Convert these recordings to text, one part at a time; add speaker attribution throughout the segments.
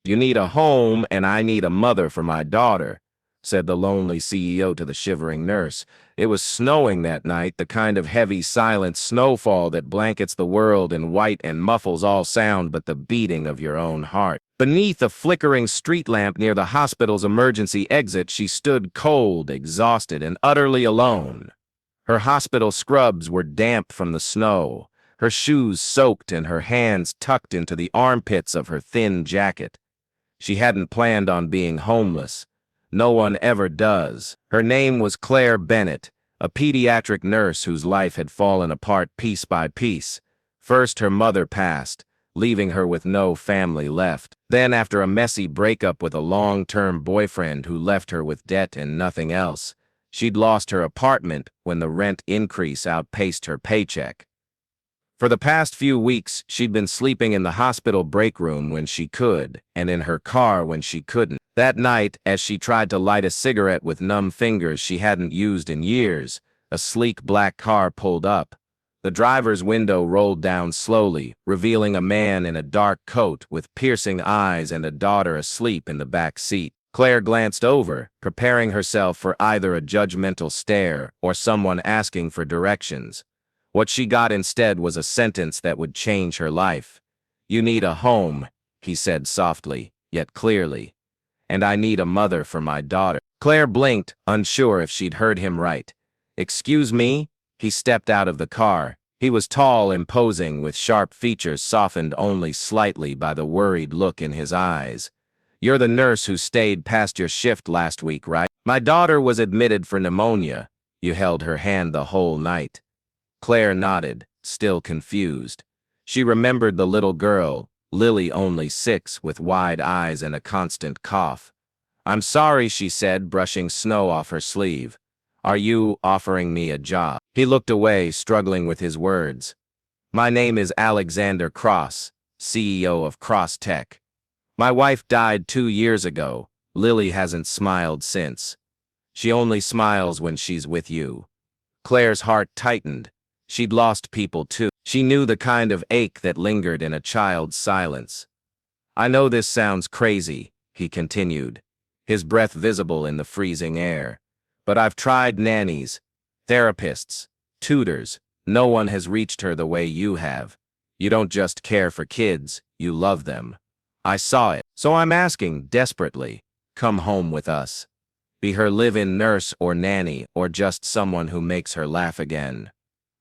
Speaker 1: You need a home, and I need a mother for my daughter, said the lonely CEO to the shivering nurse. It was snowing that night, the kind of heavy, silent snowfall that blankets the world in white and muffles all sound but the beating of your own heart. Beneath a flickering street lamp near the hospital's emergency exit, she stood cold, exhausted, and utterly alone. Her hospital scrubs were damp from the snow, her shoes soaked and her hands tucked into the armpits of her thin jacket. She hadn't planned on being homeless. No one ever does. Her name was Claire Bennett, a pediatric nurse whose life had fallen apart piece by piece. First, her mother passed, leaving her with no family left. Then, after a messy breakup with a long-term boyfriend who left her with debt and nothing else, she'd lost her apartment when the rent increase outpaced her paycheck. For the past few weeks, she'd been sleeping in the hospital break room when she could, and in her car when she couldn't. That night, as she tried to light a cigarette with numb fingers she hadn't used in years, a sleek black car pulled up. The driver's window rolled down slowly, revealing a man in a dark coat with piercing eyes and a daughter asleep in the back seat. Claire glanced over, preparing herself for either a judgmental stare or someone asking for directions. What she got instead was a sentence that would change her life. "You need a home," he said softly, yet clearly. "And I need a mother for my daughter." Claire blinked, unsure if she'd heard him right. "Excuse me?" He stepped out of the car. He was tall, imposing, with sharp features softened only slightly by the worried look in his eyes. "You're the nurse who stayed past your shift last week, right?" "My daughter was admitted for pneumonia." "You held her hand the whole night." Claire nodded, still confused. She remembered the little girl, Lily only 6, with wide eyes and a constant cough. "I'm sorry," she said, brushing snow off her sleeve. "Are you offering me a job?" He looked away, struggling with his words. "My name is Alexander Cross, CEO of Cross Tech. My wife died 2 years ago. Lily hasn't smiled since. She only smiles when she's with you." Claire's heart tightened. She'd lost people too. She knew the kind of ache that lingered in a child's silence. "I know this sounds crazy," he continued, his breath visible in the freezing air. "But I've tried nannies, therapists, tutors. No one has reached her the way you have. You don't just care for kids, you love them. I saw it. So I'm asking, desperately, come home with us. Be her live-in nurse or nanny or just someone who makes her laugh again."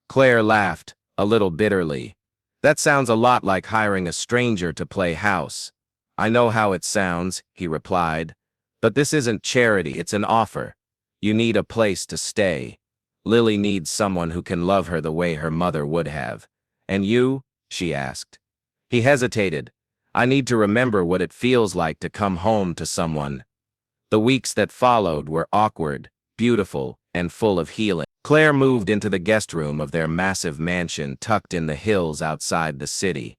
Speaker 1: Claire laughed, a little bitterly. "That sounds a lot like hiring a stranger to play house." "I know how it sounds," he replied. "But this isn't charity, it's an offer. You need a place to stay. Lily needs someone who can love her the way her mother would have." "And you?" she asked. He hesitated. "I need to remember what it feels like to come home to someone." The weeks that followed were awkward, beautiful, and full of healing. Claire moved into the guest room of their massive mansion tucked in the hills outside the city.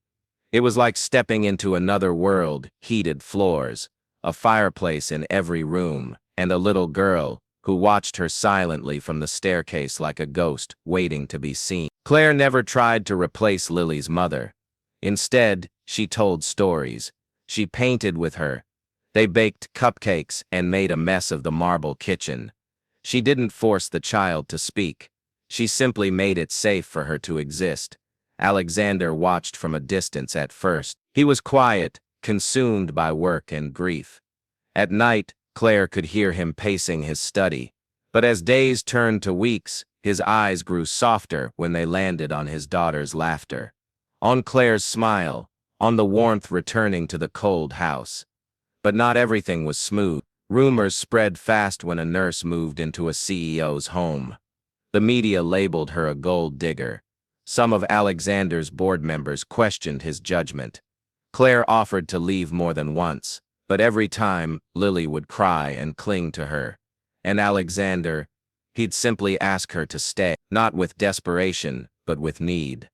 Speaker 1: It was like stepping into another world, heated floors, a fireplace in every room, and a little girl who watched her silently from the staircase like a ghost waiting to be seen. Claire never tried to replace Lily's mother. Instead, she told stories. She painted with her. They baked cupcakes and made a mess of the marble kitchen. She didn't force the child to speak. She simply made it safe for her to exist. Alexander watched from a distance at first. He was quiet, consumed by work and grief. At night, Claire could hear him pacing his study. But as days turned to weeks, his eyes grew softer when they landed on his daughter's laughter, on Claire's smile, on the warmth returning to the cold house. But not everything was smooth. Rumors spread fast when a nurse moved into a CEO's home. The media labeled her a gold digger. Some of Alexander's board members questioned his judgment. Claire offered to leave more than once, but every time, Lily would cry and cling to her. And Alexander, he'd simply ask her to stay, not with desperation, but with need.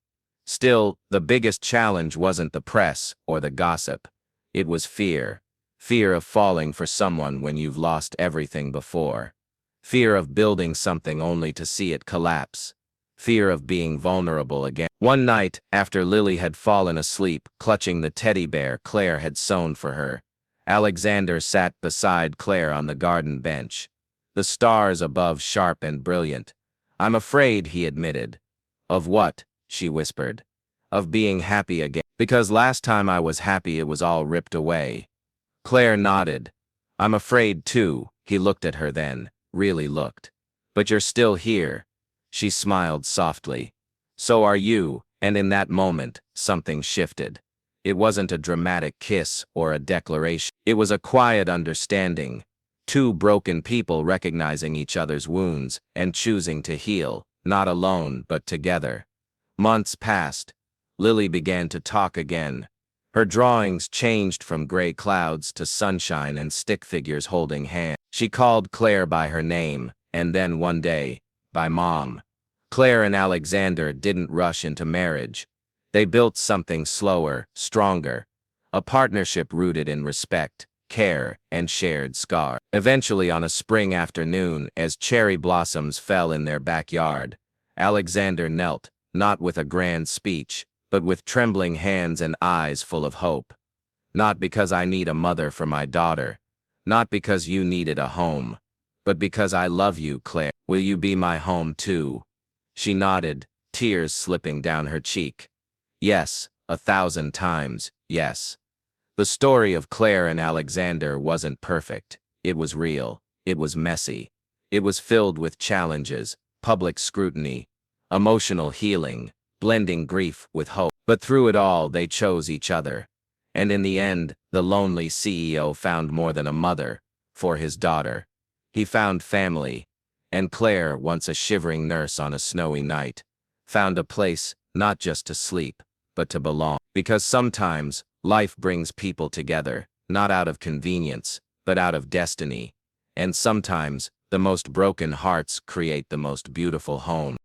Speaker 1: Still, the biggest challenge wasn't the press or the gossip. It was fear. Fear of falling for someone when you've lost everything before. Fear of building something only to see it collapse. Fear of being vulnerable again. One night, after Lily had fallen asleep, clutching the teddy bear Claire had sewn for her, Alexander sat beside Claire on the garden bench. The stars above sharp and brilliant. "I'm afraid," he admitted. "Of what?" she whispered. "Of being happy again. Because last time I was happy it was all ripped away." Claire nodded. "I'm afraid too." He looked at her then, really looked. "But you're still here." She smiled softly. "So are you," and in that moment, something shifted. It wasn't a dramatic kiss or a declaration. It was a quiet understanding. Two broken people recognizing each other's wounds and choosing to heal, not alone, but together. Months passed. Lily began to talk again. Her drawings changed from gray clouds to sunshine and stick figures holding hands. She called Claire by her name, and then one day, by Mom. Claire and Alexander didn't rush into marriage. They built something slower, stronger. A partnership rooted in respect, care, and shared scars. Eventually, on a spring afternoon, as cherry blossoms fell in their backyard, Alexander knelt, not with a grand speech, but with trembling hands and eyes full of hope. "Not because I need a mother for my daughter. Not because you needed a home. But because I love you, Claire. Will you be my home too?" She nodded, tears slipping down her cheek. "Yes, 1,000 times, yes." The story of Claire and Alexander wasn't perfect. It was real. It was messy. It was filled with challenges, public scrutiny, emotional healing, blending grief with hope. But through it all, they chose each other. And in the end, the lonely CEO found more than a mother for his daughter. He found family. And Claire, once a shivering nurse on a snowy night, found a place not just to sleep, but to belong. Because sometimes, life brings people together, not out of convenience, but out of destiny. And sometimes, the most broken hearts create the most beautiful homes.